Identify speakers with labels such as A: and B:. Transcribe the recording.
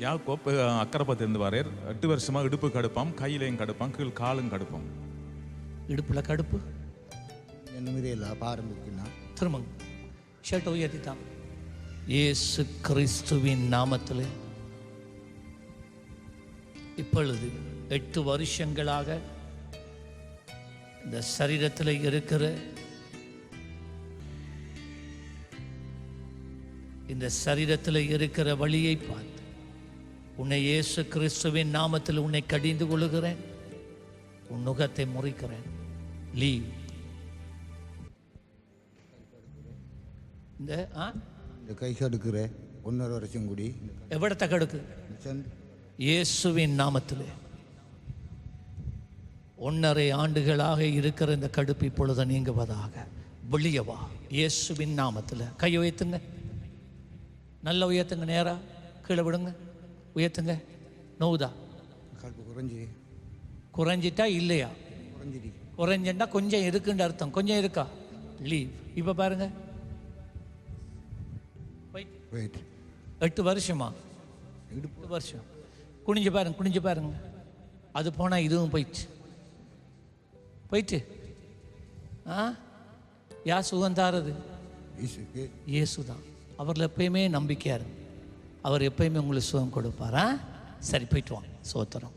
A: யாக்கோப் அக்கரைப்பத்திலிருந்து வரையர் 8 வருஷமா இடுப்பு கடுப்பாம், கையிலையும் கடுப்பாம், கீழ் காலும் கடுப்பாம்.
B: இடுப்புல கடுப்பு
C: ஆரம்பிக்குன்னா
B: திரும்ப ஷர்ட் உயர்த்தித்தான். இயேசு கிறிஸ்துவின் நாமத்தில் இப்பொழுது 8 வருஷங்களாக இந்த சரீரத்தில் இருக்கிற வழியை பார்த்து உன்னை இயேசு கிறிஸ்துவின் நாமத்தில் உன்னை கடிந்து கொள்ளுகிறேன், உன் நுகத்தை முறிக்கிறேன். லீவ். இந்த
C: கை கடுக்கிற 1.5 வருஷம் கூடி
B: எவ்வளத்த கடுக்கு இயேசுவின் நாமத்தில் 1.5 ஆண்டுகளாக இருக்கிற இந்த கடுப்பு இப்பொழுது நீங்குவதாக. வெளியவா இயேசுவின் நாமத்தில். கை உயர்த்துங்க, நல்லா உயர்த்துங்க, நேரா கீழே விடுங்க, உயர்த்துங்க. நோவுதா? குறைஞ்சிட்டா இல்லையா? குறைஞ்சா கொஞ்சம் இருக்குன்னு அர்த்தம். கொஞ்சம் இருக்கா? லீவ். இப்போ பாருங்க, 8 வருஷமா 8 வருஷம். குனிஞ்சு பாருங்க. அது போனால் இதுவும் போயிட்டு யார் சுகம் தாரது? இயேசு தான். அவரில் எப்பயுமே நம்பிக்கையா இருக்கு. அவர் எப்பயுமே உங்களுக்கு சுகம் கொடுப்பாரா? சரி, போயிட்டு வாங்க. சோத்திரம்.